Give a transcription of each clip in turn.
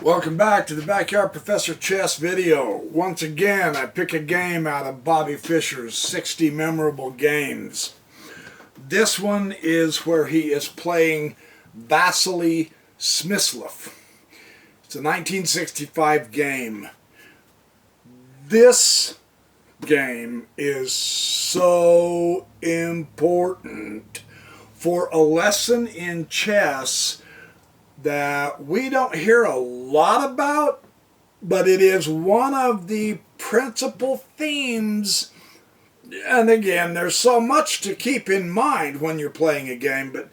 Welcome back to the Backyard Professor Chess video. Once again, I pick a game out of Bobby Fischer's 60 Memorable Games. This one is where he is playing Vassily Smyslov. It's a 1965 game. This game is so important for a lesson in chess that we don't hear a lot about, but it is one of the principal themes. And again, there's so much to keep in mind when you're playing a game, but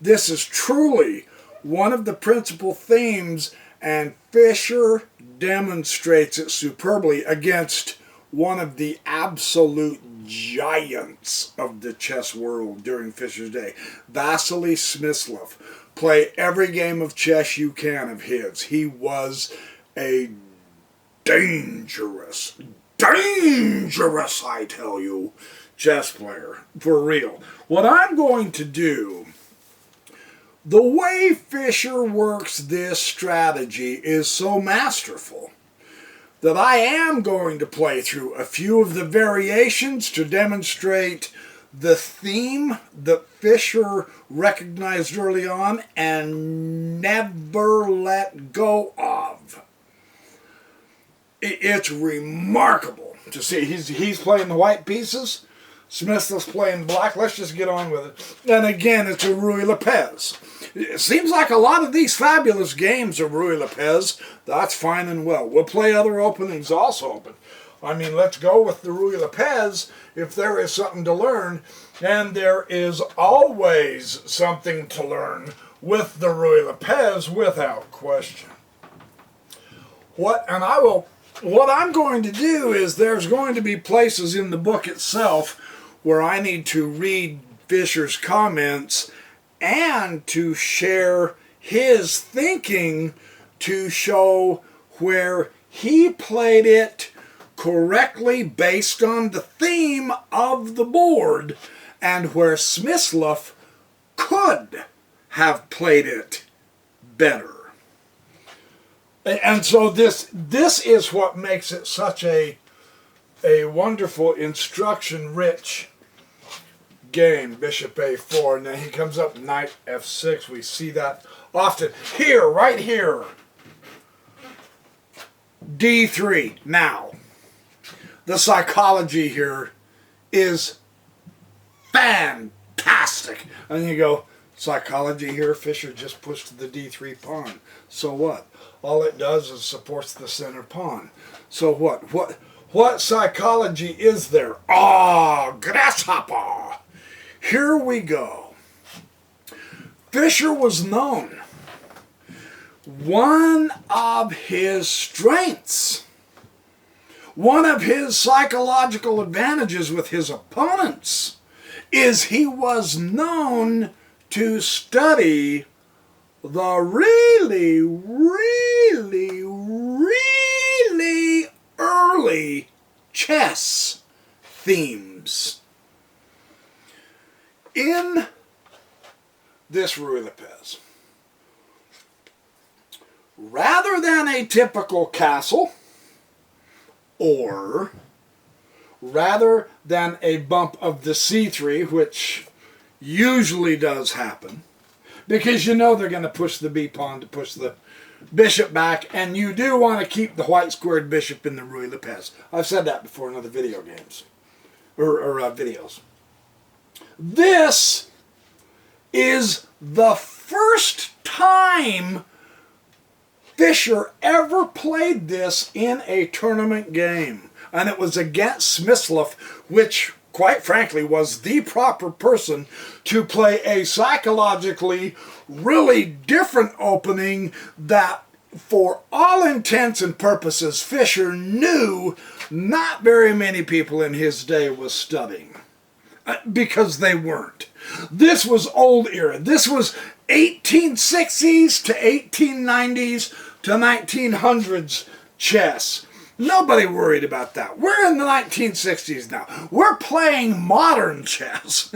this is truly one of the principal themes, and Fischer demonstrates it superbly against one of the absolute giants of the chess world during Fischer's day, Vassily Smyslov. Play every game of chess you can of his. He was a dangerous, I tell you, chess player, for real. What I'm going to do, the way Fischer works this strategy is so masterful that I am going to play through a few of the variations to demonstrate the theme that Fischer recognized early on and never let go of. It's remarkable to see. He's playing the white pieces. Smyslov's playing black. Let's just get on with it. And again, it's a Ruy Lopez. It seems like a lot of these fabulous games are Ruy Lopez. That's fine and well. We'll play other openings also, but I mean, let's go with the Ruy Lopez if there is something to learn, and there is always something to learn with the Ruy Lopez without question. What I'm going to do is there's going to be places in the book itself where I need to read Fischer's comments and to share his thinking to show where he played it correctly based on the theme of the board and where Smyslov could have played it better. And so this is what makes it such a wonderful, instruction-rich game. Bishop a4, and then he comes up knight f6. We see that often. Here, right here, d3. Now, the psychology here is fantastic. And you go, psychology here, Fischer just pushed the d3 pawn. So what? All it does is supports the center pawn. So what? What psychology is there? Grasshopper! Here we go. Fischer was known. One of his strengths, one of his psychological advantages with his opponents, is he was known to study the really early chess themes. In this Ruy Lopez, rather than a typical castle, or rather than a bump of the c3, which usually does happen, because you know they're going to push the b pawn to push the bishop back, and you do want to keep the white squared bishop in the Ruy Lopez. I've said that before in other video games, or videos. This is the first time Fischer ever played this in a tournament game, and it was against Smyslov, which, quite frankly, was the proper person to play a psychologically really different opening that, for all intents and purposes, Fischer knew not very many people in his day was studying, because they weren't. This was old era. This was 1860s to 1890s to 1900s chess. Nobody worried about that. We're in the 1960s now. We're playing modern chess.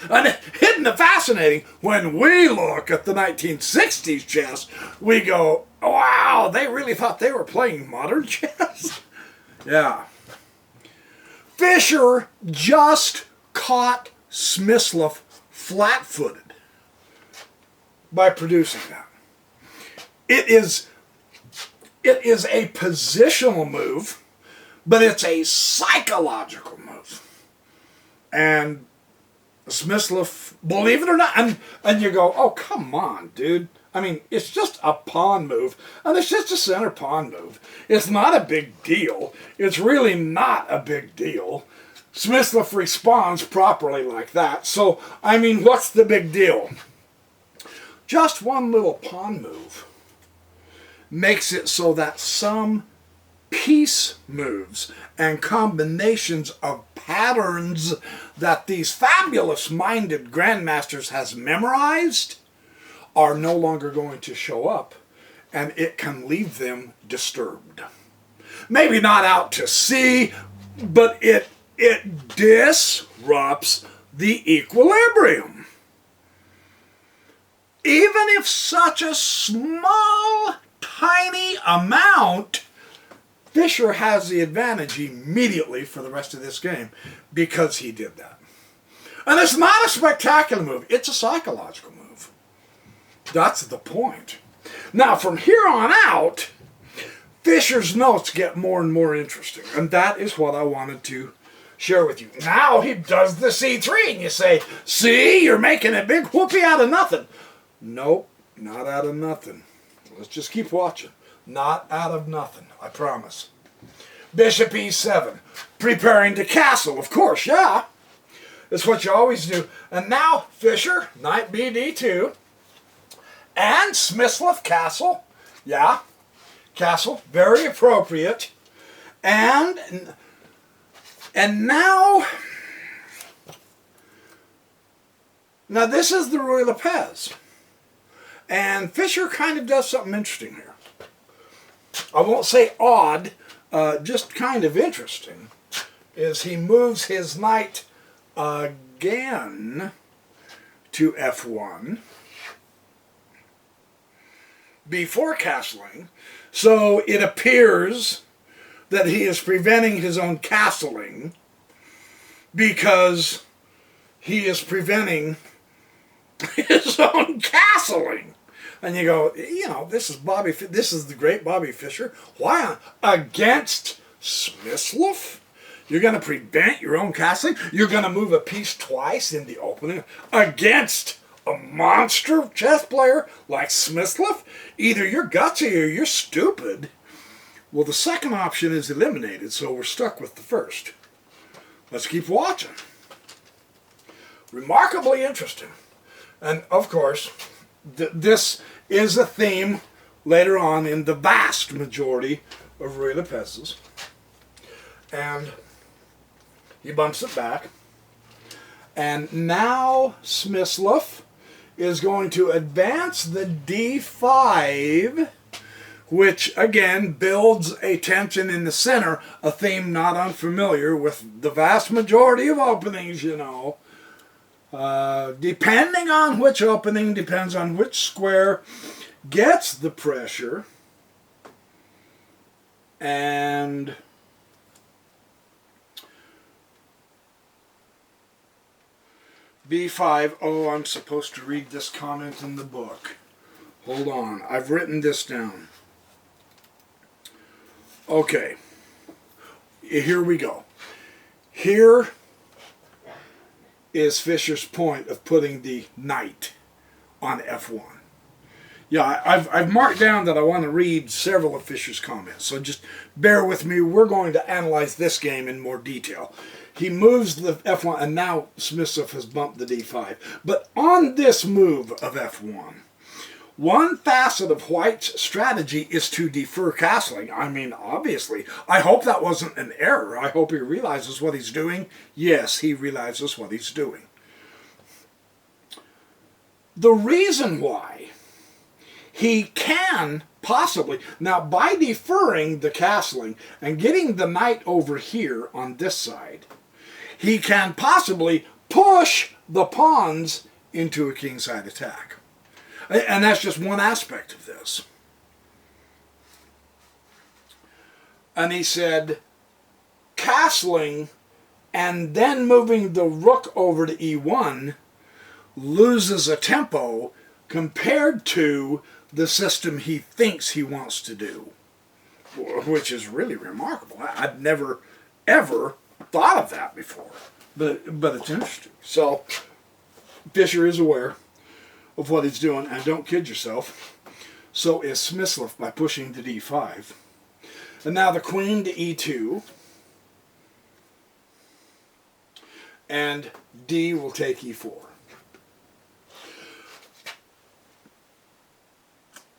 And isn't it fascinating? When we look at the 1960s chess, we go, wow, they really thought they were playing modern chess? Yeah. Fischer just caught Smyslov flat-footed by producing that. It is a positional move, but it's a psychological move. And Smyslov, believe it or not, and you go, oh, come on, dude. I mean, it's just a pawn move, and it's just a center pawn move. It's not a big deal. It's really not a big deal. Smyslov responds properly like that. So, I mean, what's the big deal? Just one little pawn move makes it so that some piece moves and combinations of patterns that these fabulous-minded grandmasters has memorized are no longer going to show up, and it can leave them disturbed. Maybe not out to sea, but it disrupts the equilibrium. Even if such a small, tiny amount, Fischer has the advantage immediately for the rest of this game because he did that. And it's not a spectacular move. It's a psychological move. That's the point. Now, from here on out, Fischer's notes get more and more interesting. And that is what I wanted to share with you. Now he does the C3, and you say, see, you're making a big whoopee out of nothing. Nope, not out of nothing. Let's just keep watching. Not out of nothing, I promise. Bishop E7. Preparing to castle, of course, yeah. That's what you always do. And now, Fischer, knight BD2. And Smyslov, castle. Yeah, castle, very appropriate. And now this is the Ruy Lopez. And Fischer kind of does something interesting here. I won't say odd, just kind of interesting, is he moves his knight again to F1 before castling. So it appears that he is preventing his own castling because he is preventing his own castling. And you go, you know, this is the great Bobby Fischer. Why against Smyslov? You're going to prevent your own castling? You're going to move a piece twice in the opening against a monster chess player like Smyslov? Either you're gutsy or you're stupid. Well, the second option is eliminated, so we're stuck with the first. Let's keep watching. Remarkably interesting. And, of course, this is a theme later on in the vast majority of Ruy Lopez's. And he bumps it back. And now Smyslov is going to advance the D5, which again builds a tension in the center, a theme not unfamiliar with the vast majority of openings, you know. Depending on which opening, depends on which square gets the pressure. And B5, oh, I'm supposed to read this comment in the book. Hold on, I've written this down. Okay, here we go. Here is Fischer's point of putting the knight on F1. Yeah, I've marked down that I want to read several of Fischer's comments, so just bear with me. We're going to analyze this game in more detail. He moves the F1, and now Smyslov has bumped the D5. But on this move of F1, one facet of White's strategy is to defer castling. I mean, obviously. I hope that wasn't an error. I hope he realizes what he's doing. Yes, he realizes what he's doing. The reason why he can possibly, now by deferring the castling and getting the knight over here on this side, he can possibly push the pawns into a kingside attack. And that's just one aspect of this. And he said, castling and then moving the rook over to e1 loses a tempo compared to the system he thinks he wants to do, which is really remarkable. I'd never, ever thought of that before, but it's interesting. So Fischer is aware of what he's doing, and don't kid yourself, so is Smyslov by pushing to d5. And now the queen to e2, and d will take e4.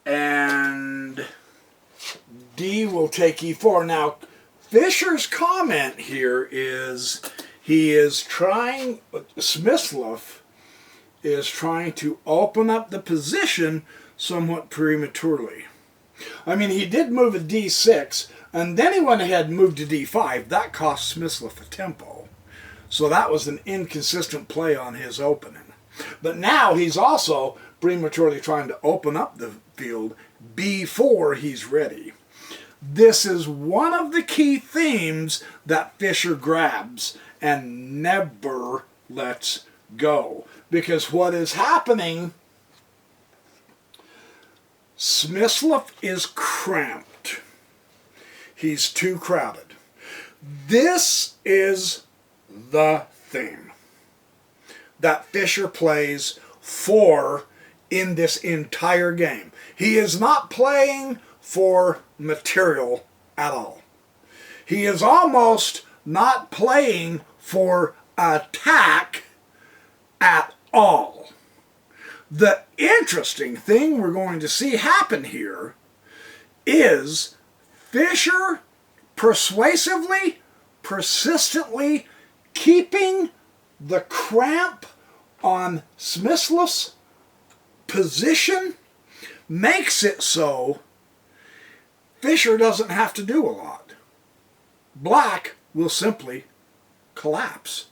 And d will take e4. Now, Fischer's comment here is Smyslov is trying to open up the position somewhat prematurely. I mean, he did move a d6, and then he went ahead and moved to d5. That cost Smyslov a tempo. So that was an inconsistent play on his opening. But now he's also prematurely trying to open up the field before he's ready. This is one of the key themes that Fischer grabs and never lets go. Because what is happening, Smyslov is cramped. He's too crowded. This is the theme that Fischer plays for in this entire game. He is not playing for material at all. He is almost not playing for attack at all. The interesting thing we're going to see happen here is Fischer persuasively, persistently keeping the cramp on Smyslov's position makes it so Fischer doesn't have to do a lot. Black will simply collapse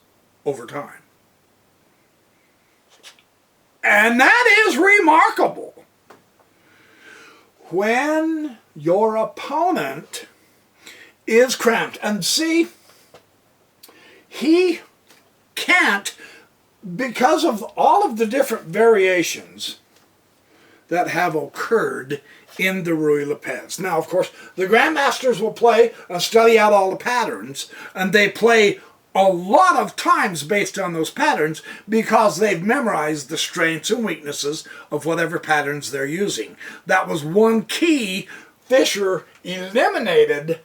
over time. And that is remarkable. When your opponent is cramped, and see, he can't, because of all of the different variations that have occurred in the Ruy Lopez. Now, of course, the Grandmasters will play and study out all the patterns, and they play a lot of times based on those patterns because they've memorized the strengths and weaknesses of whatever patterns they're using. That was one key Fischer eliminated,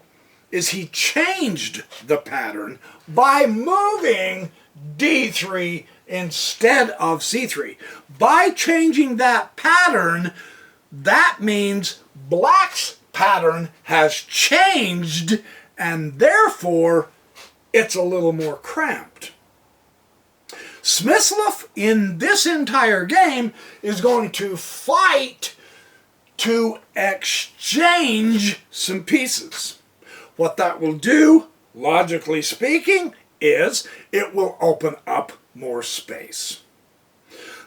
is he changed the pattern by moving d3 instead of c3. By changing that pattern, that means Black's pattern has changed, and therefore it's a little more cramped. Smyslov in this entire game is going to fight to exchange some pieces. What that will do, logically speaking, is it will open up more space.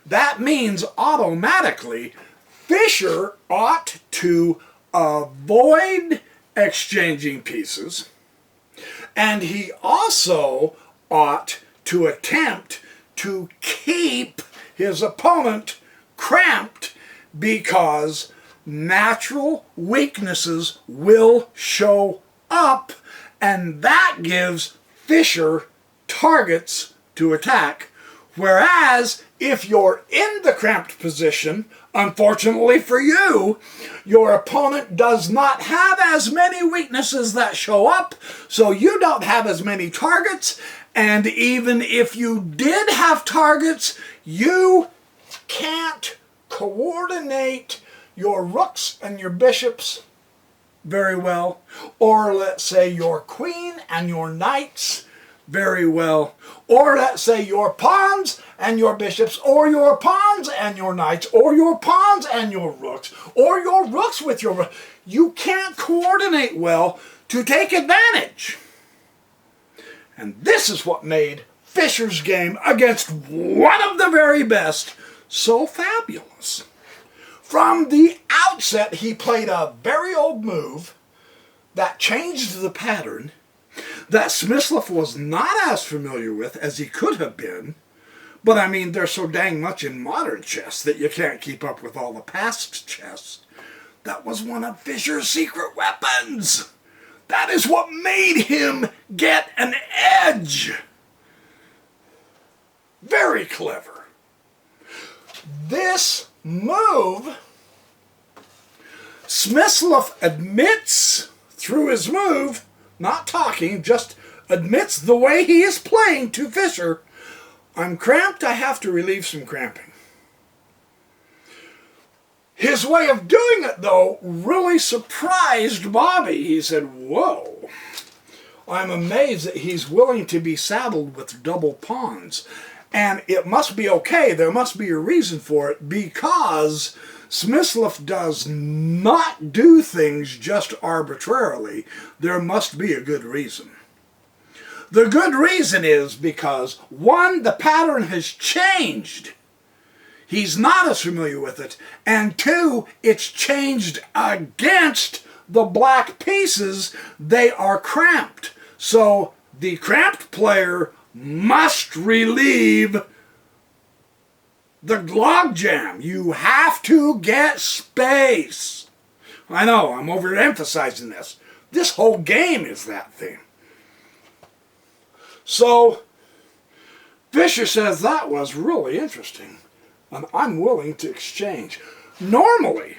That means automatically Fischer ought to avoid exchanging pieces, and he also ought to attempt to keep his opponent cramped, because natural weaknesses will show up, and that gives Fischer targets to attack. Whereas if you're in the cramped position, unfortunately for you, your opponent does not have as many weaknesses that show up, so you don't have as many targets, and even if you did have targets, you can't coordinate your rooks and your bishops very well, or let's say your queen and your knights very well. Or let's say your pawns and your bishops, or your pawns and your knights, or your pawns and your rooks, or your rooks with your... You can't coordinate well to take advantage. And this is what made Fischer's game against one of the very best so fabulous. From the outset, he played a very old move that changed the pattern that Smyslov was not as familiar with as he could have been. But I mean, there's so dang much in modern chess that you can't keep up with all the past chess. That was one of Fischer's secret weapons. That is what made him get an edge. Very clever. This move, Smyslov admits through his move, not talking, just admits the way he is playing to Fischer, I'm cramped, I have to relieve some cramping. His way of doing it, though, really surprised Bobby. He said, whoa, I'm amazed that he's willing to be saddled with double pawns. And it must be okay, there must be a reason for it, because Smyslov does not do things just arbitrarily. There must be a good reason. The good reason is because, one, the pattern has changed. He's not as familiar with it. And two, it's changed against the black pieces. They are cramped. So the cramped player must relieve the logjam. You have to get space. I know, I'm overemphasizing this. This whole game is that thing. So, Fischer says that was really interesting, and I'm willing to exchange. Normally,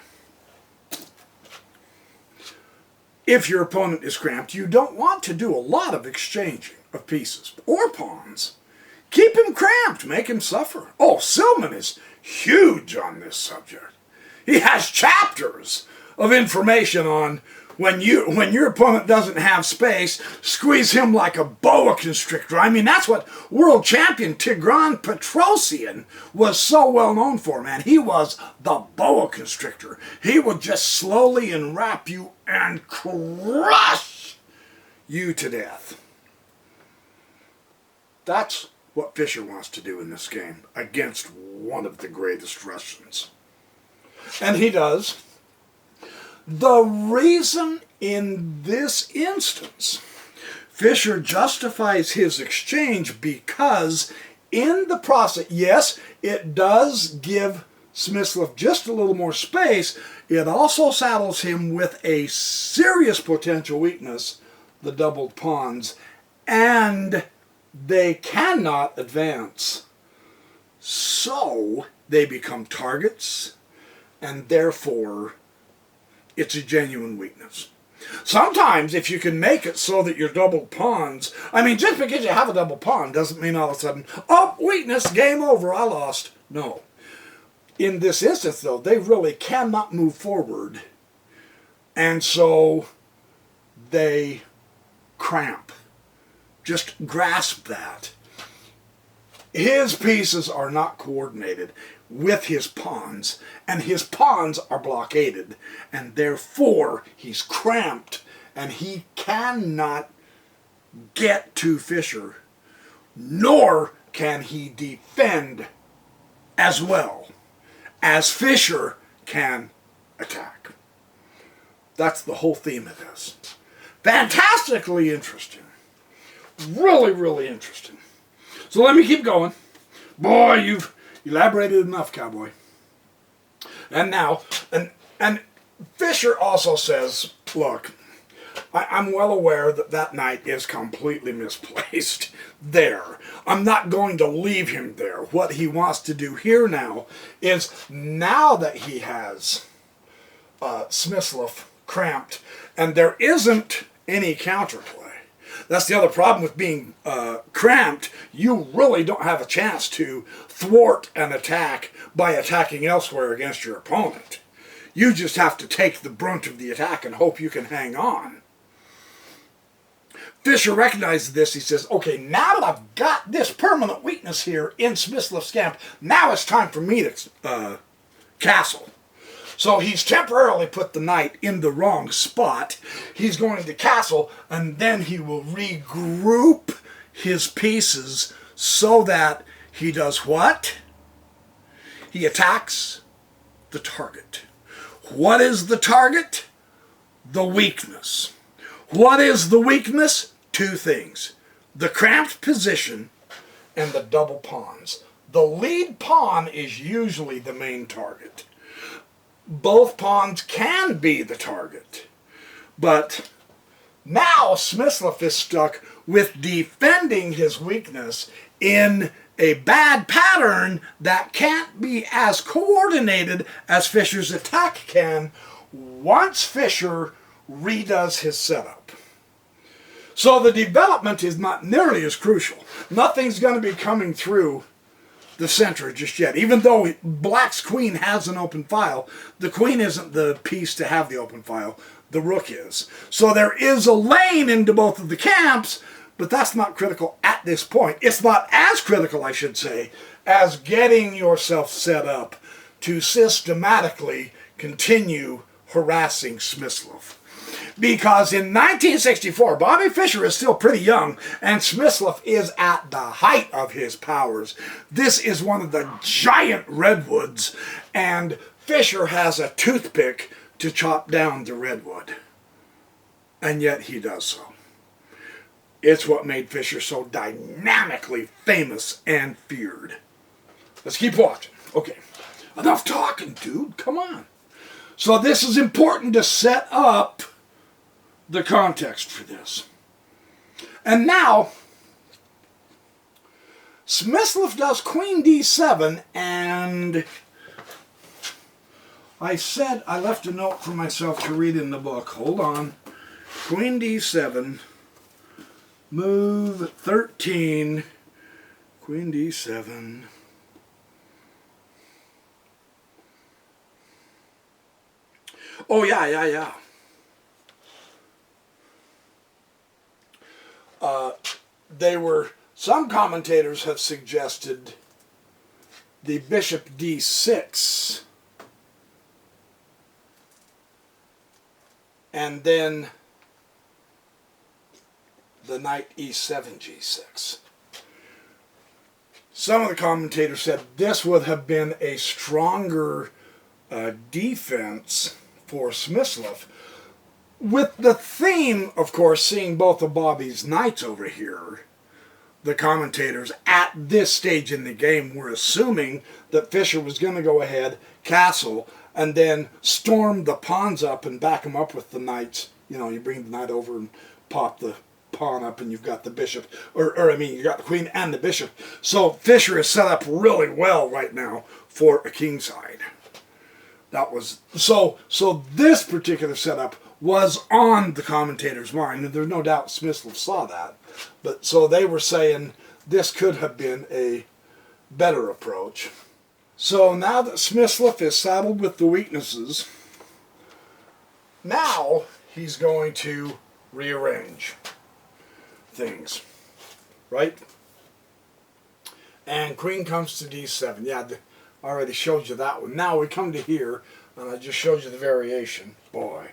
if your opponent is cramped, you don't want to do a lot of exchanging of pieces or pawns. Keep him cramped, make him suffer. Oh, Silman is huge on this subject. He has chapters of information on when your opponent doesn't have space, squeeze him like a boa constrictor. I mean, that's what world champion Tigran Petrosian was so well known for, man. He was the boa constrictor. He would just slowly enwrap you and crush you to death. That's what Fischer wants to do in this game against one of the greatest Russians. And he does. The reason in this instance Fischer justifies his exchange because in the process, yes, it does give Smyslov just a little more space. It also saddles him with a serious potential weakness, the doubled pawns, and they cannot advance. So they become targets, and therefore it's a genuine weakness. Sometimes if you can make it so that your double pawns, I mean, just because you have a double pawn doesn't mean all of a sudden, oh, weakness, game over, I lost. No. In this instance, though, they really cannot move forward, and so they cramp. Just grasp that. His pieces are not coordinated with his pawns, and his pawns are blockaded, and therefore he's cramped, and he cannot get to Fischer, nor can he defend as well as Fischer can attack. That's the whole theme of this. Fantastically interesting. Really, really interesting. So let me keep going. Boy, you've elaborated enough, cowboy. And now, and Fischer also says, look, I'm well aware that that knight is completely misplaced there. I'm not going to leave him there. What he wants to do here now is, now that he has Smyslov cramped, and there isn't any counterplay. That's the other problem with being cramped. You really don't have a chance to thwart an attack by attacking elsewhere against your opponent. You just have to take the brunt of the attack and hope you can hang on. Fischer recognizes this. He says, okay, now that I've got this permanent weakness here in Smyslov's camp, now it's time for me to castle. So he's temporarily put the knight in the wrong spot. He's going to castle, and then he will regroup his pieces so that he does what? He attacks the target. What is the target? The weakness. What is the weakness? Two things. The cramped position and the double pawns. The lead pawn is usually the main target. Both pawns can be the target. But now Smyslov is stuck with defending his weakness in a bad pattern that can't be as coordinated as Fischer's attack can once Fischer redoes his setup. So the development is not nearly as crucial. Nothing's going to be coming through the center just yet. Even though Black's queen has an open file, the queen isn't the piece to have the open file. The rook is. So there is a lane into both of the camps, but that's not critical at this point. It's not as critical, I should say, as getting yourself set up to systematically continue harassing Smyslov. Because in 1964, Bobby Fischer is still pretty young, and Smyslov is at the height of his powers. This is one of the giant redwoods, and Fischer has a toothpick to chop down the redwood. And yet he does so. It's what made Fischer so dynamically famous and feared. Let's keep watching. Okay, enough talking, dude. Come on. So this is important to set up the context for this. And now, Smyslov does queen d7, and I said I left a note for myself to read in the book. Hold on. Queen d7, move 13, queen d7. Oh, yeah. Some commentators have suggested the bishop d6 and then the knight e7 g6. Some of the commentators said this would have been a stronger defense for Smyslov, with the theme, of course, seeing both of Bobby's knights over here. The commentators at this stage in the game were assuming that Fischer was going to go ahead, castle, and then storm the pawns up and back them up with the knights. You know, you bring the knight over and pop the pawn up and you've got the bishop, you got the queen and the bishop. So Fischer is set up really well right now for a kingside. That was, so this particular setup was on the commentator's mind, and there's no doubt Smyslov saw that. But so they were saying this could have been a better approach. So now that Smyslov is saddled with the weaknesses, now he's going to rearrange things, right? And queen comes to d7. Yeah, I already showed you that one. Now we come to here, and I just showed you the variation. Boy,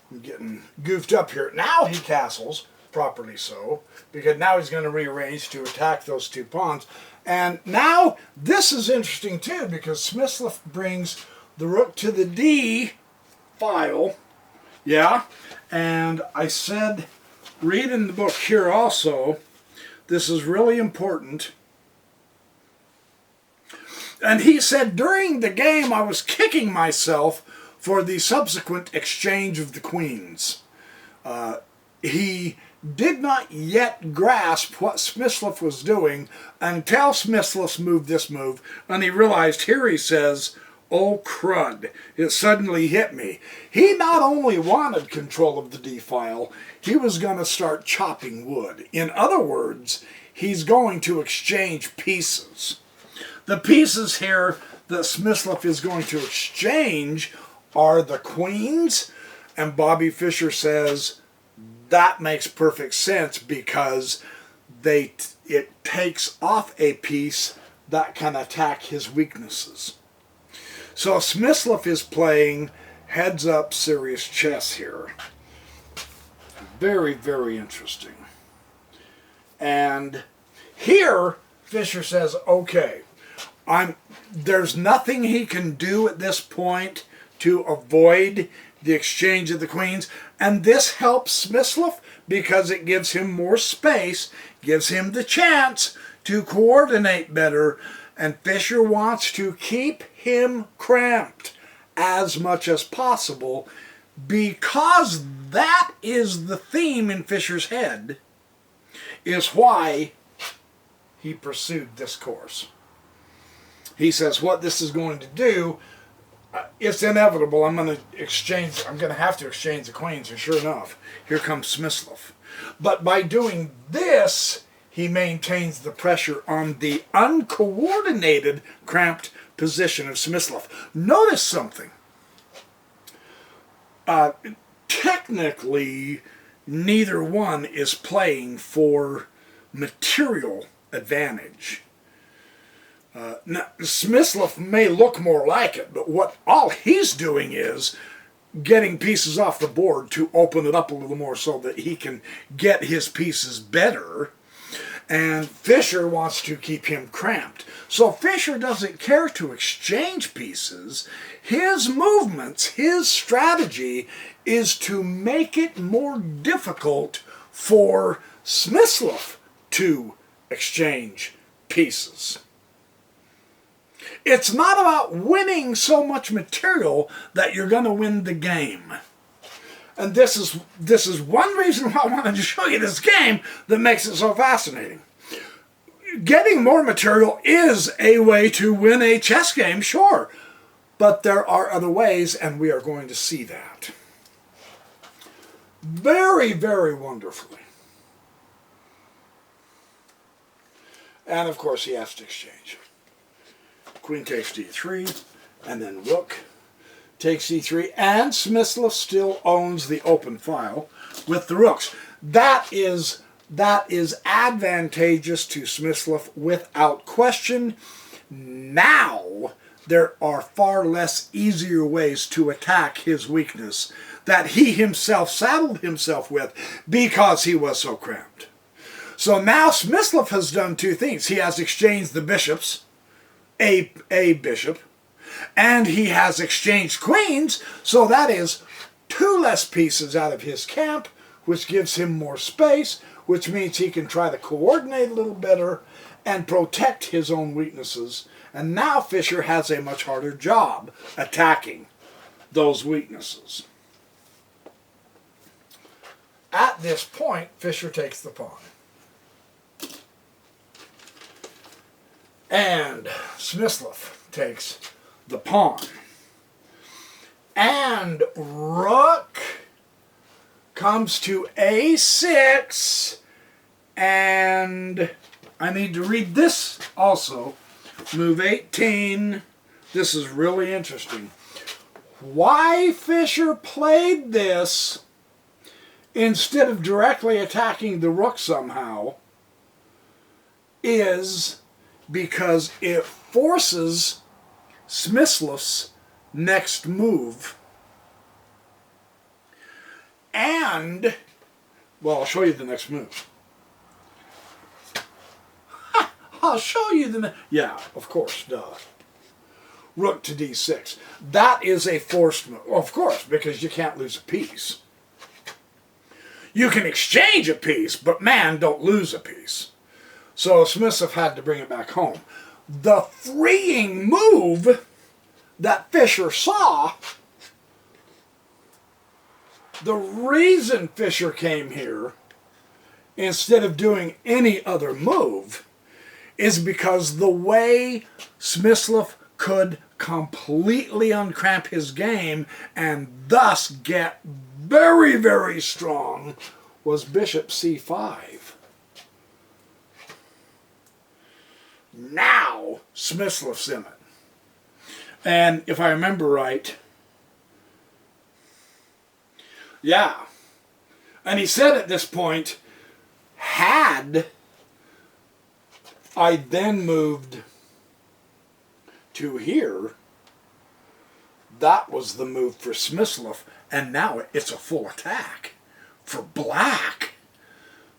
I'm getting goofed up here. Now he castles, properly so, because now he's going to rearrange to attack those two pawns. And now this is interesting too, because Smyslov brings the rook to the D file. Yeah, and I said, read in the book here also, this is really important. And he said, during the game I was kicking myself for the subsequent exchange of the queens. He did not yet grasp what Smyslov was doing until Smyslov moved this move, and he realized, here he says, oh crud, it suddenly hit me. He not only wanted control of the D file, he was going to start chopping wood. In other words, he's going to exchange pieces. The pieces here that Smyslov is going to exchange are the queens, and Bobby Fischer says, that makes perfect sense because it takes off a piece that can attack his weaknesses. So Smyslov is playing heads up serious chess here. Very, very interesting. And here Fischer says, okay, there's nothing he can do at this point to avoid the exchange of the queens, and this helps Smyslov because it gives him more space, gives him the chance to coordinate better, and Fischer wants to keep him cramped as much as possible because that is the theme in Fischer's head, is why he pursued this course. He says what this is going to do, it's inevitable. I'm going to have to exchange the queens, and sure enough, here comes Smyslov. But by doing this, he maintains the pressure on the uncoordinated, cramped position of Smyslov. Notice something. Technically, neither one is playing for material advantage. Now, Smyslov may look more like it, but all he's doing is getting pieces off the board to open it up a little more so that he can get his pieces better. And Fischer wants to keep him cramped. So Fischer doesn't care to exchange pieces. His movements, his strategy is to make it more difficult for Smyslov to exchange pieces. It's not about winning so much material that you're going to win the game. And this is one reason why I wanted to show you this game that makes it so fascinating. Getting more material is a way to win a chess game, sure. But there are other ways, and we are going to see that. Very, very wonderfully. And of course he has to exchange. Queen takes d3, and then rook takes e3, and Smyslov still owns the open file with the rooks. That is advantageous to Smyslov without question. Now there are far less easier ways to attack his weakness that he himself saddled himself with because he was so cramped. So now Smyslov has done two things. He has exchanged the bishops, a bishop, and he has exchanged queens, so that is two less pieces out of his camp, which gives him more space, which means he can try to coordinate a little better and protect his own weaknesses. And now Fischer has a much harder job attacking those weaknesses. At this point, Fischer takes the pawn. And Smyslov takes the pawn. And rook comes to a6. And I need to read this also. Move 18. This is really interesting. Why Fischer played this instead of directly attacking the rook somehow is because it forces Smyslov's next move. And, well, I'll show you the next move. I'll show you the yeah, of course, duh. Rook to d6. That is a forced move. Of course, because you can't lose a piece. You can exchange a piece, but man, don't lose a piece. So Smyslov had to bring it back home. The freeing move that Fischer saw, the reason Fischer came here instead of doing any other move is because the way Smyslov could completely uncramp his game and thus get very, very strong was bishop c5. Now Smyslov's in it. And if I remember right, yeah, And he said at this point, had I then moved to here, that was the move for Smyslov, and now it's a full attack for black.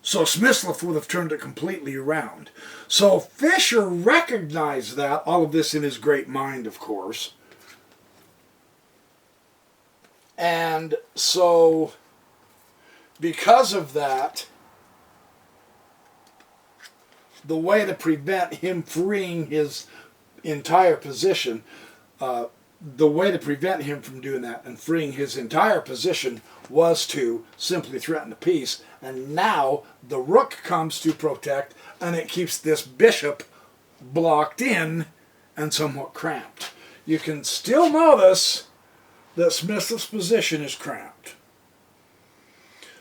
So Smyslov would have turned it completely around. So Fischer recognized that, all of this in his great mind, of course. And so, because of that, the way to prevent him freeing his entire position, the way to prevent him from doing that and freeing his entire position was to simply threaten the peace. And now the rook comes to protect, and it keeps this bishop blocked in and somewhat cramped. You can still notice that Smyslov's position is cramped.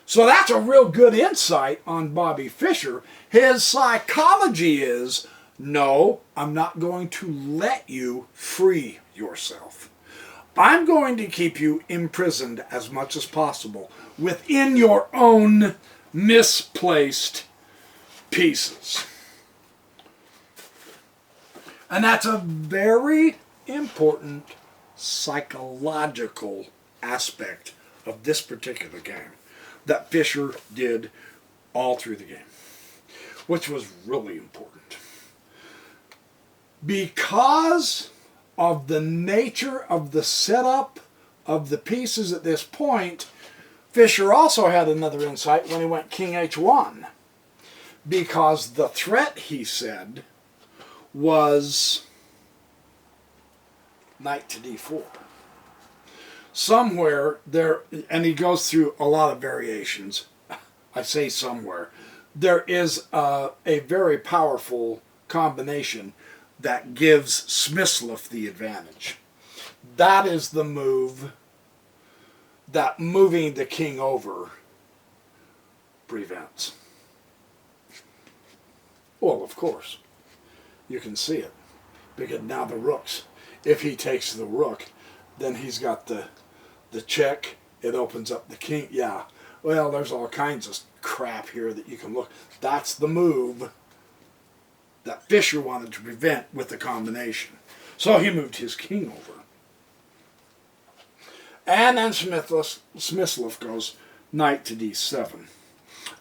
So that's a real good insight on Bobby Fischer. His psychology is, no, I'm not going to let you free yourself. I'm going to keep you imprisoned as much as possible within your own misplaced pieces. And that's a very important psychological aspect of this particular game that Fischer did all through the game, which was really important. Because of the nature of the setup of the pieces at this point, Fischer also had another insight when he went King H1. Because the threat, he said, was Knight to D4. Somewhere there, and he goes through a lot of variations. I say somewhere. There is a very powerful combination that gives Smyslov the advantage. That is the move that moving the king over prevents. Well, of course, you can see it. Because now the rooks, if he takes the rook, then he's got the check. It opens up the king. Yeah, well, there's all kinds of crap here that you can look. That's the move that Fischer wanted to prevent with the combination. So he moved his king over. And then Smyslov goes knight to D7.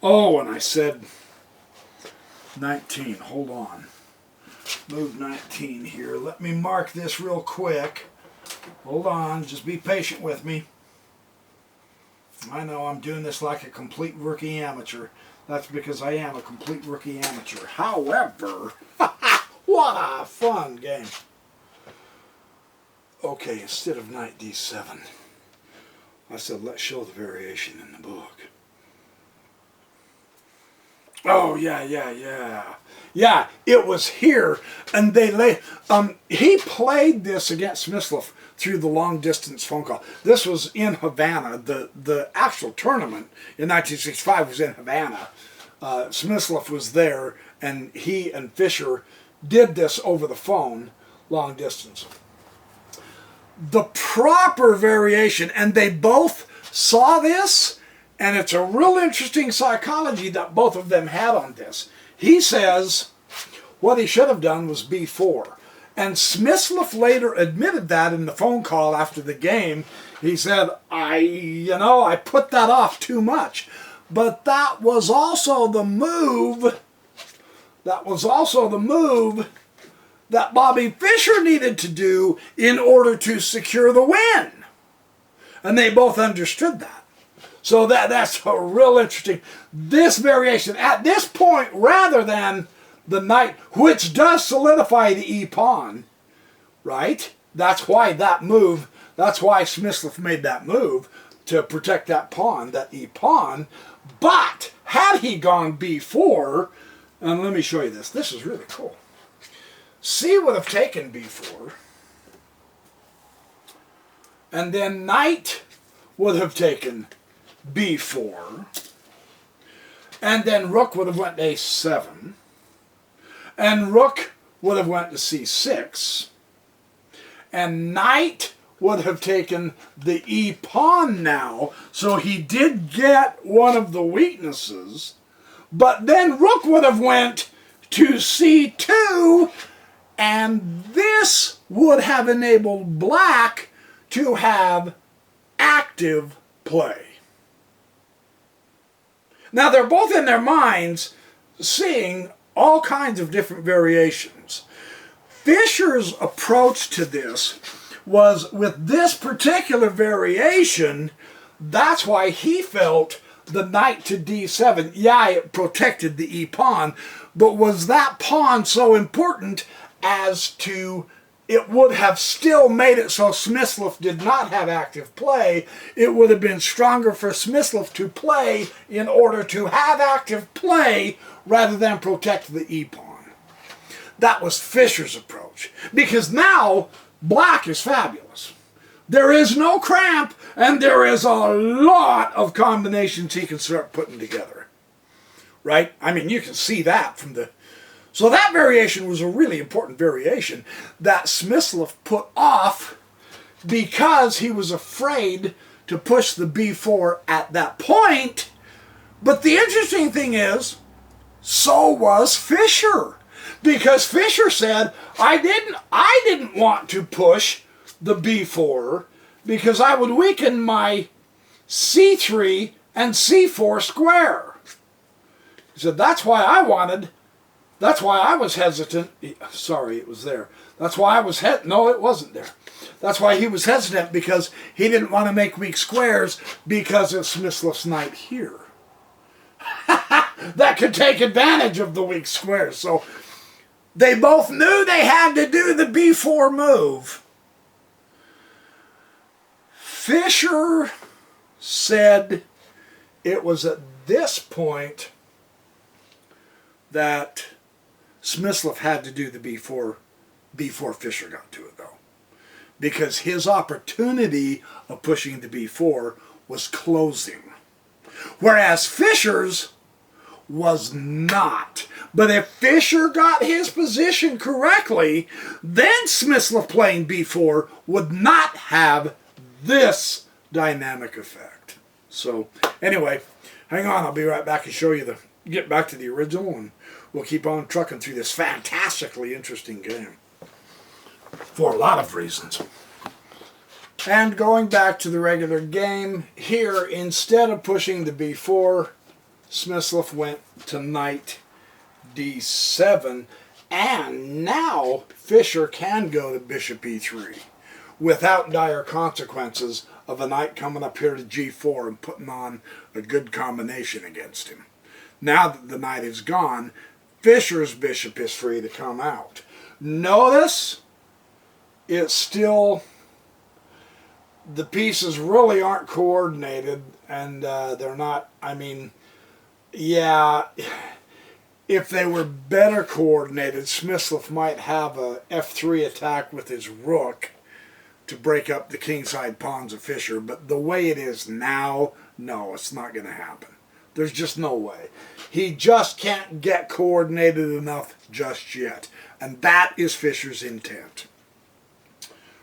Oh, and I said 19. Hold on. Move 19 here. Let me mark this real quick. Hold on. Just be patient with me. I know I'm doing this like a complete rookie amateur. That's because I am a complete rookie amateur. However, what a fun game. Okay, instead of knight D7, I said let's show the variation in the book. Oh, yeah, it was here, and he played this against Smyslov through the long-distance phone call. This was in Havana. The actual tournament in 1965 was in Havana. Smyslov was there, and he and Fischer did this over the phone, long distance. The proper variation, and they both saw this, and it's a real interesting psychology that both of them had on this. He says what he should have done was B4. And Smyslov later admitted that in the phone call after the game. He said, I put that off too much. But that was also the move. That Bobby Fischer needed to do in order to secure the win. And they both understood that. So that's a real interesting, this variation at this point, rather than the knight, which does solidify the e-pawn, right? That's why Smyslov made that move, to protect that pawn, that e-pawn. But had he gone b4, and let me show you this. This is really cool. C would have taken b4, and then knight would have taken b4, and then rook would have went to a7, and rook would have went to c6, and knight would have taken the e-pawn now, so he did get one of the weaknesses, but then rook would have went to c2, and this would have enabled black to have active play. Now they're both in their minds seeing all kinds of different variations. Fischer's approach to this was, with this particular variation, that's why he felt the knight to d7, yeah, it protected the e-pawn, but was that pawn so important as to, it would have still made it so Smyslov did not have active play. It would have been stronger for Smyslov to play in order to have active play rather than protect the e-pawn. That was Fischer's approach, because now black is fabulous. There is no cramp, and there is a lot of combinations he can start putting together. Right? I mean, you can see that from the... So that variation was a really important variation that Smyslov put off because he was afraid to push the b4 at that point. But the interesting thing is, so was Fischer. Because Fischer said, I didn't want to push the b4 because I would weaken my c3 and c4 square. He said, that's why I was hesitant. Sorry, it was there. That's why I was no, it wasn't there. That's why he was hesitant, because he didn't want to make weak squares because of Smyslov's knight here. That could take advantage of the weak squares. So they both knew they had to do the b4 move. Fischer said it was at this point that Smyslov had to do the b4 before Fischer got to it, though, because his opportunity of pushing the b4 was closing, whereas Fischer's was not. But if Fischer got his position correctly, then Smyslov playing b4 would not have this dynamic effect. So anyway, hang on, I'll be right back and show you get back to the original, and we'll keep on trucking through this fantastically interesting game for a lot of reasons. And going back to the regular game, here, instead of pushing the b4, Smyslov went to knight d7, and now Fischer can go to bishop e3 without dire consequences of a knight coming up here to g4 and putting on a good combination against him. Now that the knight is gone, Fischer's bishop is free to come out. Notice it's still, the pieces really aren't coordinated, and they're not, I mean, yeah, if they were better coordinated, Smyslov might have a f3 attack with his rook to break up the kingside pawns of Fischer, but the way it is now, no, it's not going to happen. There's just no way. He just can't get coordinated enough just yet. And that is Fischer's intent.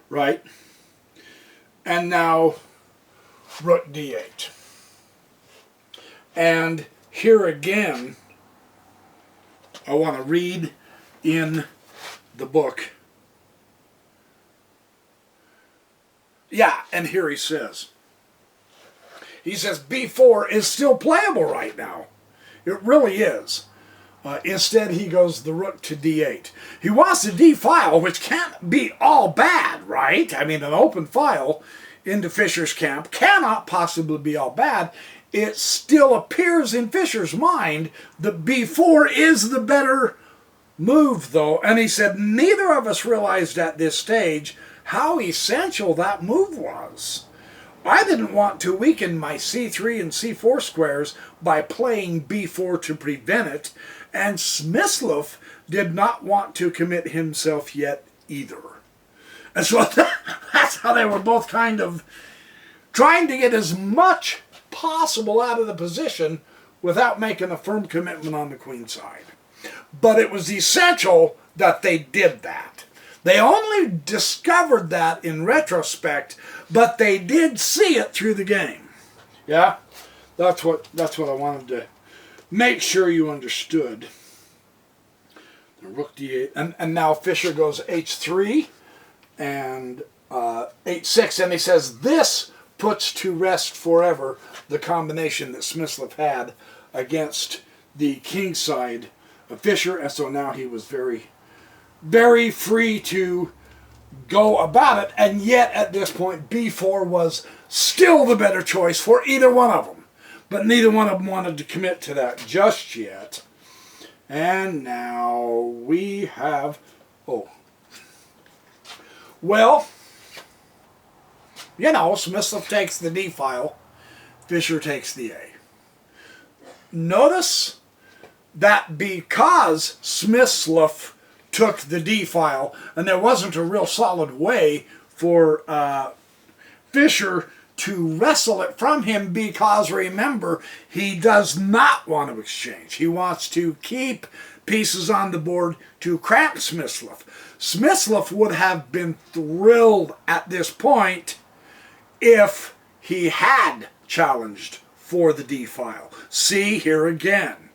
Right? And now, rook d8. And here again, I want to read in the book. Yeah, and here he says, b4 is still playable right now. It really is. Instead, he goes the rook to d8. He wants the d file, which can't be all bad, right? I mean, an open file into Fischer's camp cannot possibly be all bad. It still appears in Fischer's mind that b4 is the better move, though. And he said, neither of us realized at this stage how essential that move was. I didn't want to weaken my c3 and c4 squares by playing b4 to prevent it, and Smyslov did not want to commit himself yet either. And so that's how they were both kind of trying to get as much possible out of the position without making a firm commitment on the queen side. But it was essential that they did that. They only discovered that in retrospect, but they did see it through the game. Yeah, that's what I wanted to make sure you understood. The rook d8, and now Fischer goes h3 and h6, and he says this puts to rest forever the combination that Smyslov had against the king side of Fischer, and so now he was very, very free to go about it, and yet at this point b4 was still the better choice for either one of them, but neither one of them wanted to commit to that just yet. And now we have, well, you know, Smyslov takes the D file, Fischer takes the A. Notice that because Smyslov took the D file, and there wasn't a real solid way for Fischer to wrestle it from him, because remember, he does not want to exchange. He wants to keep pieces on the board to cramp Smyslov. Smyslov would have been thrilled at this point if he had challenged for the D file. See here again.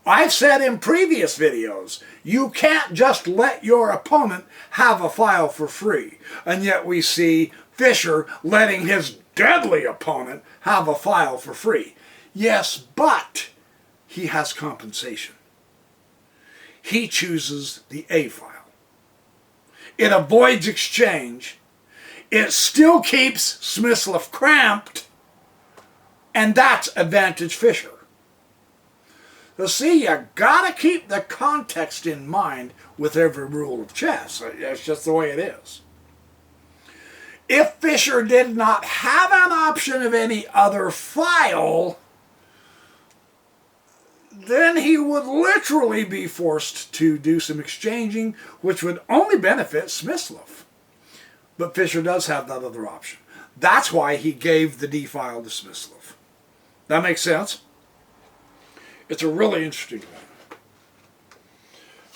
I've said in previous videos, you can't just let your opponent have a file for free. And yet we see Fischer letting his deadly opponent have a file for free. Yes, but he has compensation. He chooses the A file. It avoids exchange. It still keeps Smyslov cramped, and that's advantage Fischer. So see, you gotta keep the context in mind with every rule of chess. That's just the way it is. If Fischer did not have an option of any other file, then he would literally be forced to do some exchanging, which would only benefit Smyslov. But Fischer does have that other option. That's why he gave the D file to Smyslov. That makes sense? It's a really interesting one.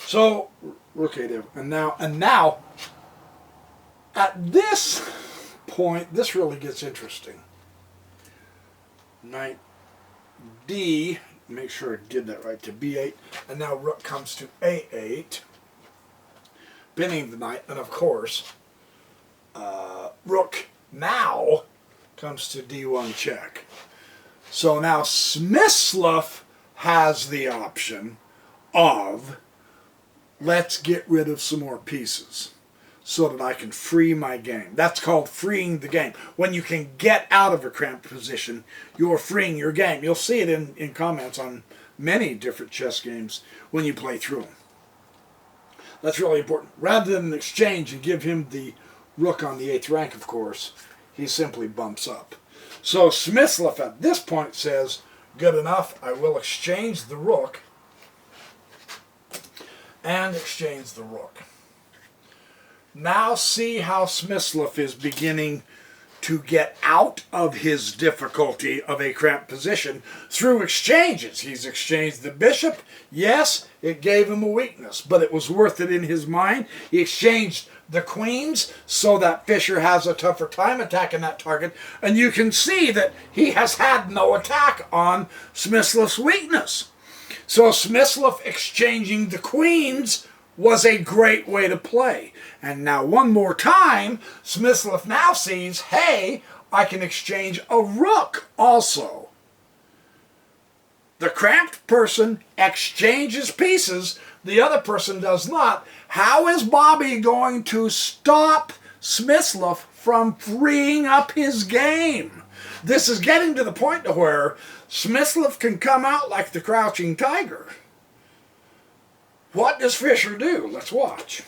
So, rook a8, and now, at this point, this really gets interesting. Knight D, make sure I did that right, to b8, and now rook comes to a8, pinning the knight, and of course, rook now comes to d1 check. So now Smyslov has the option of, let's get rid of some more pieces so that I can free my game. That's called freeing the game. When you can get out of a cramped position, you're freeing your game. You'll see it in comments on many different chess games when you play through them. That's really important. Rather than exchange and give him the rook on the 8th rank, of course, he simply bumps up. So Smyslov at this point says, good enough, I will exchange the rook, and exchange the rook. Now see how Smyslov is beginning to get out of his difficulty of a cramped position through exchanges. He's exchanged the bishop. Yes, it gave him a weakness, but it was worth it in his mind. He exchanged the queens so that Fischer has a tougher time attacking that target, and you can see that he has had no attack on Smyslov's weakness. So Smyslov exchanging the queens was a great way to play. And now one more time, Smyslov now sees, hey, I can exchange a rook also. The cramped person exchanges pieces, the other person does not. How is Bobby going to stop Smyslov from freeing up his game? This is getting to the point to where Smyslov can come out like the crouching tiger. What does Fischer do? Let's watch.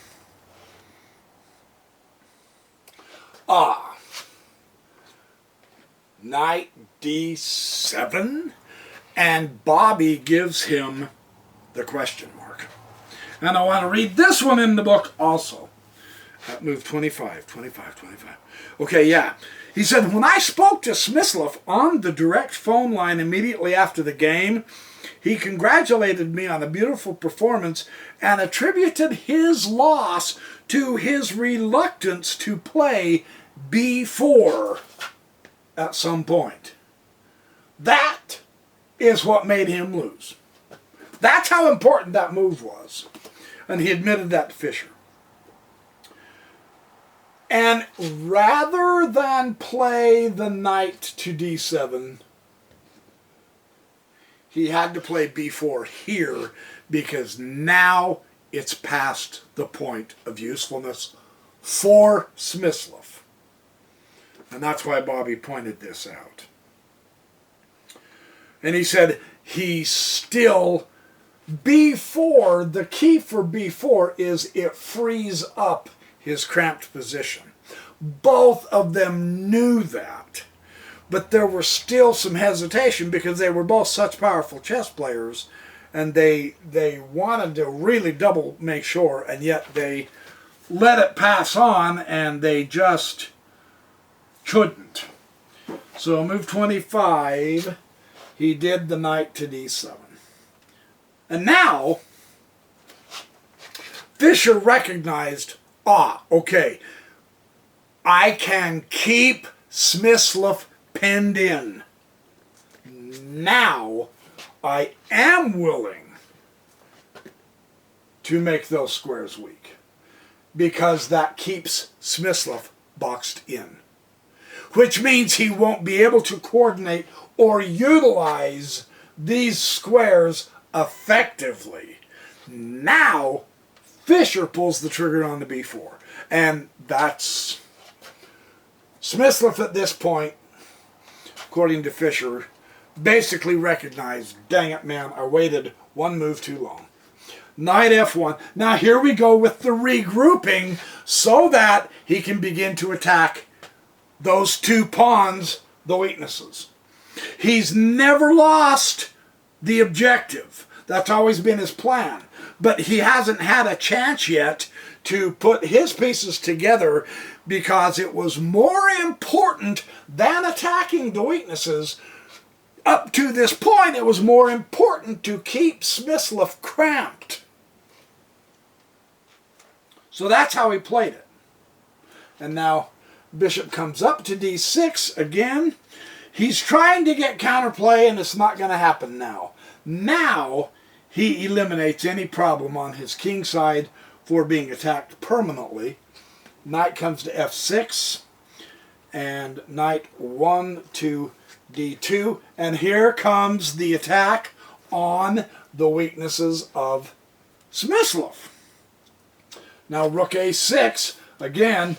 Knight d7, and Bobby gives him the question mark. And I want to read this one in the book also. At move 25. Okay, yeah. He said, when I spoke to Smyslov on the direct phone line immediately after the game, He congratulated me on a beautiful performance and attributed his loss to his reluctance to play b4 at some point. That is what made him lose. That's how important that move was. And he admitted that to Fischer. And rather than play the knight to d7, he had to play b4 here because now it's past the point of usefulness for Smyslov. And that's why Bobby pointed this out. And he said he still, b4, the key for b4 is it frees up his cramped position. Both of them knew that, but there was still some hesitation because they were both such powerful chess players, and they wanted to really double make sure, and yet they let it pass on, and they just couldn't. So move 25, he did the knight to d7. And now, Fischer recognized, okay, I can keep Smyslov pinned in. Now, I am willing to make those squares weak, because that keeps Smyslov boxed in, which means he won't be able to coordinate or utilize these squares effectively. Now, Fischer pulls the trigger on the b4, and that's Smyslov at this point, according to Fischer, basically recognized, dang it, man, I waited one move too long. Knight f1. Now here we go with the regrouping so that he can begin to attack those two pawns, the weaknesses. He's never lost the objective. That's always been his plan. But he hasn't had a chance yet to put his pieces together because it was more important than attacking the weaknesses. Up to this point, it was more important to keep Smyslov cramped. So that's how he played it. And now bishop comes up to d6 again. He's trying to get counterplay, and it's not going to happen now. Now he eliminates any problem on his king side for being attacked permanently. Knight comes to f6, and knight 1 to d2, and here comes the attack on the weaknesses of Smyslov. Now rook a6, again,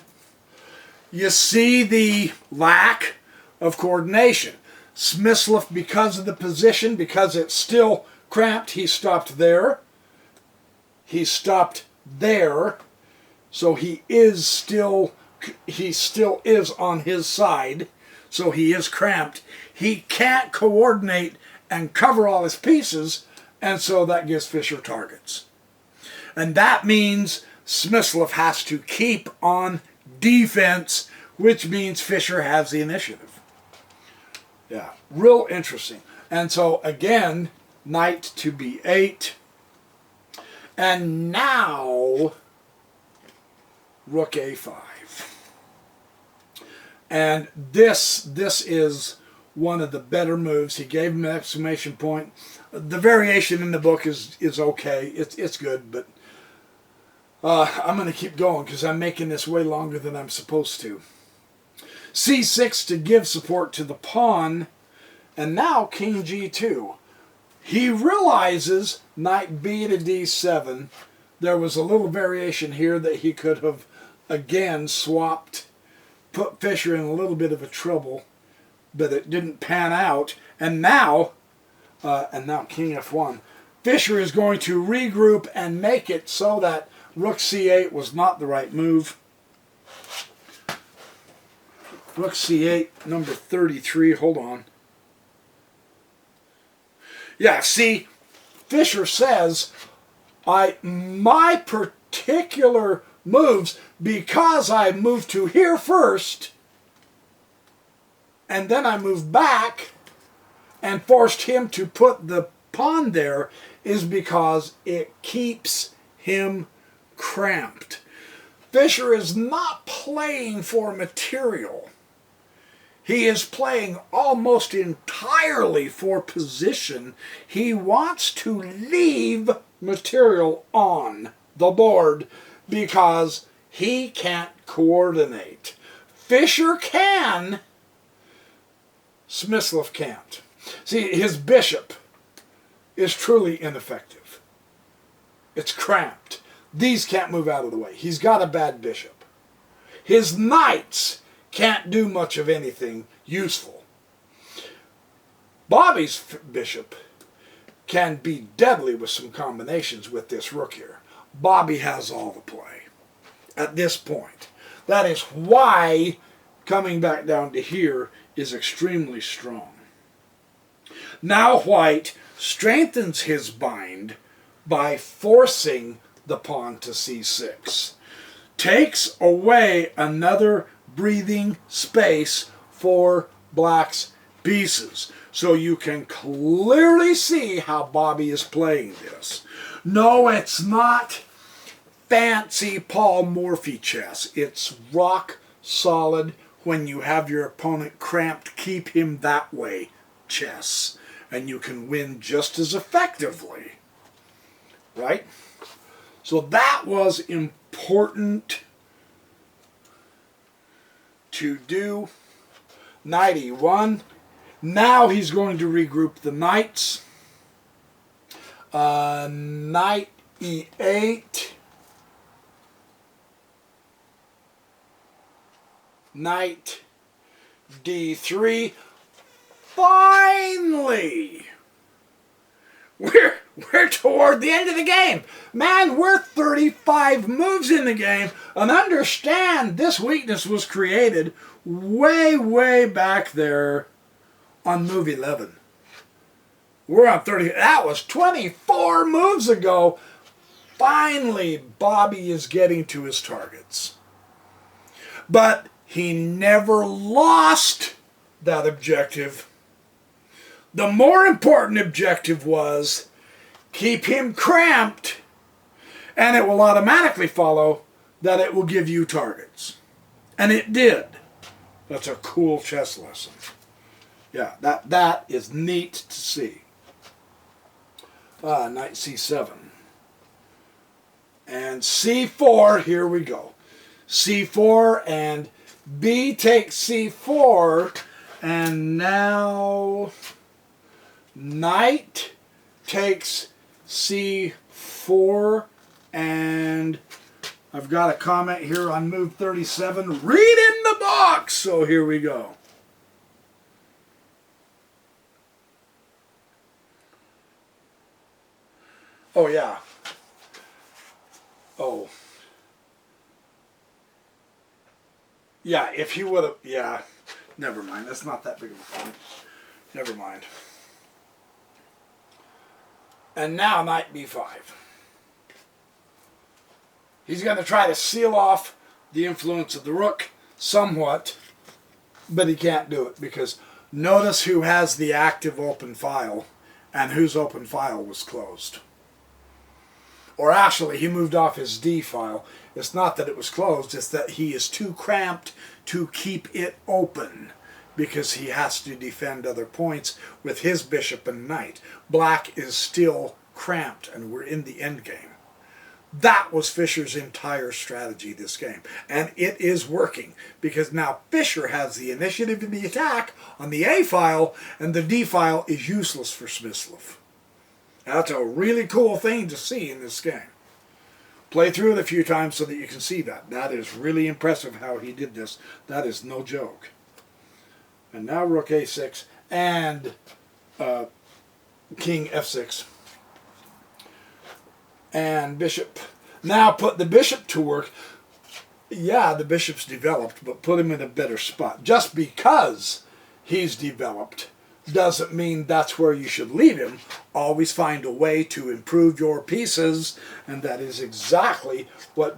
you see the lack of coordination. Smyslov, because of the position, because it's still cramped, he stopped there. He stopped there. So he still is on his side. So he is cramped. He can't coordinate and cover all his pieces, and so that gives Fischer targets. And that means Smyslov has to keep on defense, which means Fischer has the initiative. Yeah, real interesting. And so again, knight to b8. And now rook a5. And this is one of the better moves. He gave him an exclamation point. The variation in the book is okay. It's good, but I'm going to keep going because I'm making this way longer than I'm supposed to. c6 to give support to the pawn, and now king g2. He realizes knight b to d7. There was a little variation here that he could have again swapped, put Fischer in a little bit of a trouble, but it didn't pan out. And now king f1. Fischer is going to regroup and make it so that rook c8 was not the right move. Rook c8, number 33, hold on. Yeah, see, Fischer says, my particular moves, because I moved to here first, and then I moved back and forced him to put the pawn there is because it keeps him cramped. Fischer is not playing for material. He is playing almost entirely for position. He wants to leave material on the board because he can't coordinate. Fischer can, Smyslov can't. See, his bishop is truly ineffective. It's cramped. These can't move out of the way. He's got a bad bishop. His knights can't do much of anything useful. Bobby's bishop can be deadly with some combinations with this rook here. Bobby has all the play at this point. That is why coming back down to here is extremely strong. Now White strengthens his bind by forcing the pawn to c6. Takes away another breathing space for Black's pieces. So you can clearly see how Bobby is playing this. No, it's not fancy Paul Morphy chess. It's rock solid, when you have your opponent cramped, keep him that way chess. And you can win just as effectively. Right? So that was important to do. Knight e1. Now he's going to regroup the knights. Knight e8. Knight d3. Finally! We're toward the end of the game. Man, we're 35 moves in the game. And understand, this weakness was created way, way back there on move 11. We're on 30. That was 24 moves ago. Finally, Bobby is getting to his targets. But he never lost that objective. The more important objective was keep him cramped, and it will automatically follow that it will give you targets. And it did. That's a cool chess lesson. Yeah, that is neat to see. Knight c7. And c4, here we go. c4 and b takes c4, and now knight takes c4, and I've got a comment here on move 37. Read in the box! So here we go. Oh, yeah. Oh. Yeah, if he would have... Yeah, never mind. That's not that big of a point. Never mind. And now knight b5. He's going to try to seal off the influence of the rook somewhat, but he can't do it because notice who has the active open file and whose open file was closed. Or actually, he moved off his D file. It's not that it was closed, it's that he is too cramped to keep it open because he has to defend other points with his bishop and knight. Black is still cramped, and we're in the end game. That was Fischer's entire strategy this game. And it is working, because now Fischer has the initiative in the attack on the A file, and the D file is useless for Smyslov. That's a really cool thing to see in this game. Play through it a few times so that you can see that. That is really impressive how he did this. That is no joke. And now rook a6 and king f6. And bishop. Now put the bishop to work. Yeah, the bishop's developed, but put him in a better spot. Just because he's developed doesn't mean that's where you should leave him. Always find a way to improve your pieces, and that is exactly what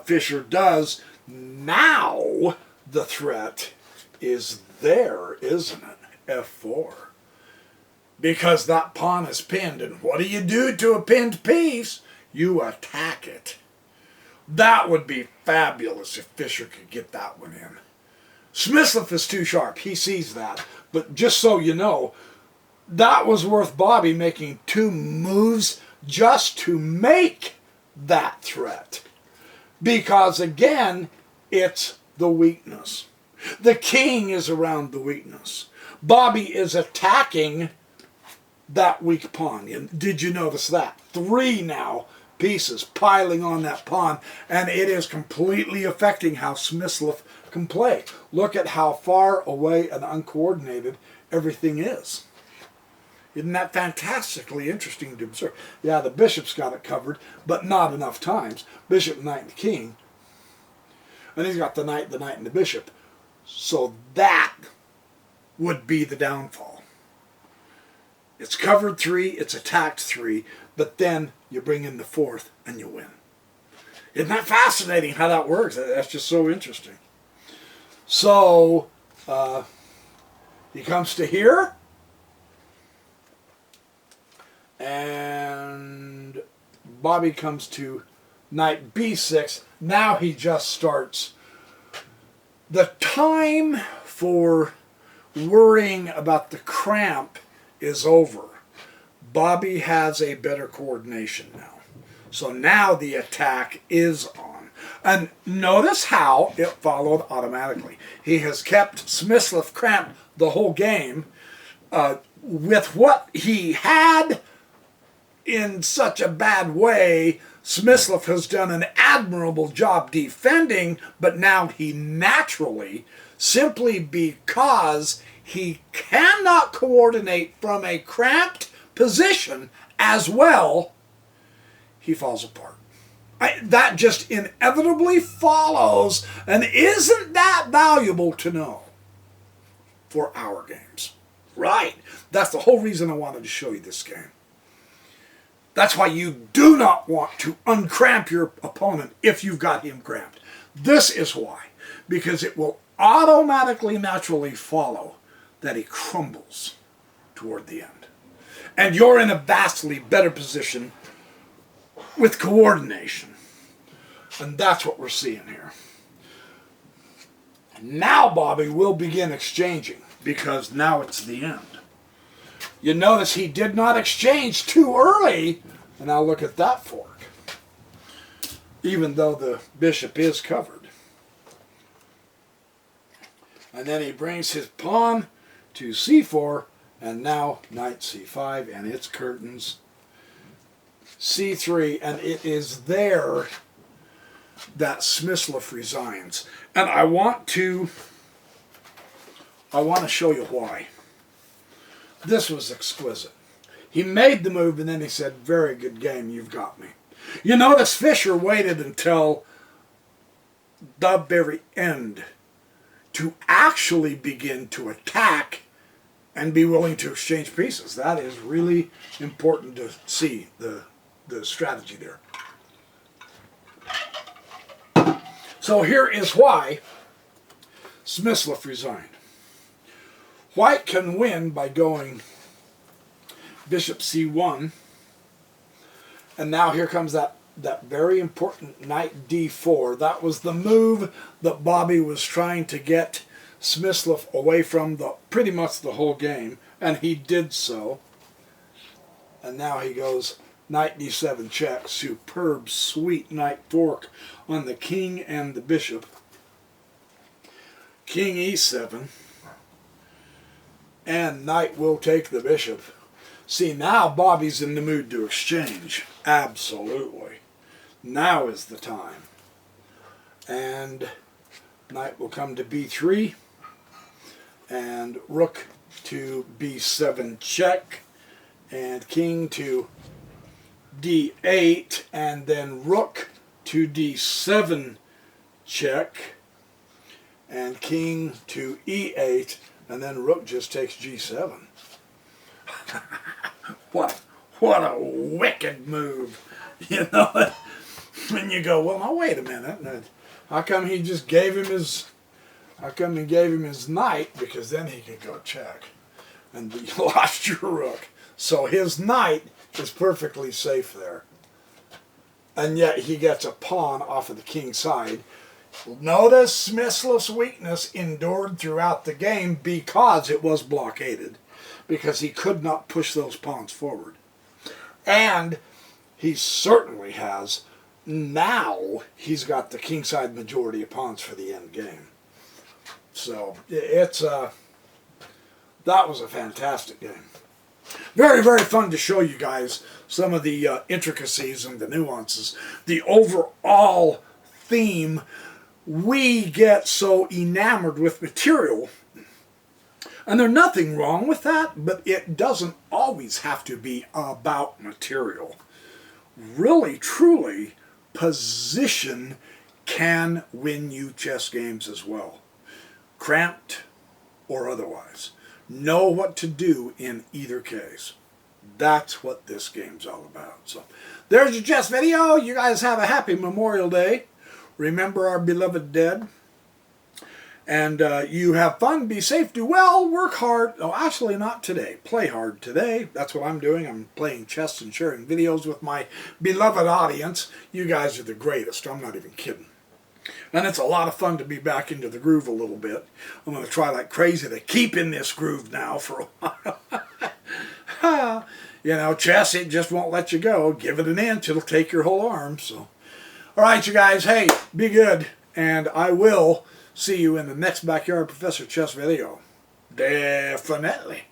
Fischer does. Now the threat is there, isn't it? f4. because that pawn is pinned. And what do you do to a pinned piece? You attack it. That would be fabulous if Fischer could get that one in. Smyslov is too sharp. He sees that. But just so you know, that was worth Bobby making 2 moves just to make that threat. Because again, it's the weakness. The king is around the weakness. Bobby is attacking that weak pawn. And did you notice that? 3 now pieces piling on that pawn, and it is completely affecting how Smyslov can play. Look at how far away and uncoordinated everything is. Isn't that fantastically interesting to observe? Yeah, the bishop's got it covered, but not enough times. Bishop, knight, and king. And he's got the knight, and the bishop. So that would be the downfall. It's covered 3, it's attacked 3, but then you bring in the 4th and you win. Isn't that fascinating how that works? That's just so interesting. So, he comes to here. And Bobby comes to knight b6. Now he just starts. The time for worrying about the cramp is over. Bobby has a better coordination now. So now the attack is on. And notice how it followed automatically. He has kept Smyslov cramped the whole game with what he had in such a bad way. Smyslov has done an admirable job defending, but now he naturally, simply because he cannot coordinate from a cramped position as well, he falls apart. That just inevitably follows, and isn't that valuable to know for our games? Right. That's the whole reason I wanted to show you this game. That's why you do not want to uncramp your opponent if you've got him cramped. This is why. Because it will automatically, naturally follow that he crumbles toward the end. And you're in a vastly better position with coordination. And that's what we're seeing here. Now Bobby will begin exchanging, because now it's the end. You notice he did not exchange too early. And now look at that fork. Even though the bishop is covered. And then he brings his pawn to c4. And now knight c5. And it's curtains. c3. And it is there that Smyslov resigns. And I want to show you why. This was exquisite. He made the move and then he said, very good game, you've got me. You notice Fischer waited until the very end to actually begin to attack and be willing to exchange pieces. That is really important to see the strategy there. So here is why Smyslov resigned. White can win by going bishop c1. And now here comes that very important knight d4. That was the move that Bobby was trying to get Smyslov away from pretty much the whole game. And he did so. And now he goes knight d7 check. Superb, sweet knight fork on the king and the bishop. King e7. And knight will take the bishop. See, now Bobby's in the mood to exchange. Absolutely. Now is the time. And knight will come to b3. And rook to b7 check. And king to d8. And then rook to d7 check. And king to e8. And then rook just takes g7. What a wicked move. You know, when you go, well, now wait a minute. How come he just gave him his knight? Because then he could go check. And you lost your rook. So his knight is perfectly safe there. And yet he gets a pawn off of the king's side. Notice Smyslov's weakness endured throughout the game because it was blockaded. Because he could not push those pawns forward. And he certainly has, now he's got the kingside majority of pawns for the end game. So it's that was a fantastic game. Very, very fun to show you guys some of the intricacies and the nuances. The overall theme, we get so enamored with material, and there's nothing wrong with that, but it doesn't always have to be about material. Really, truly, position can win you chess games as well. Cramped or otherwise. Know what to do in either case. That's what this game's all about. So, there's your chess video. You guys have a happy Memorial Day. Remember our beloved dead. And you have fun, be safe, do well, work hard. Oh, actually not today. Play hard today. That's what I'm doing. I'm playing chess and sharing videos with my beloved audience. You guys are the greatest. I'm not even kidding. And it's a lot of fun to be back into the groove a little bit. I'm going to try like crazy to keep in this groove now for a while. You know, chess, it just won't let you go. Give it an inch, it'll take your whole arm. So, all right, you guys, hey, be good. And I will see you in the next Backyard Professor Chess video. Definitely.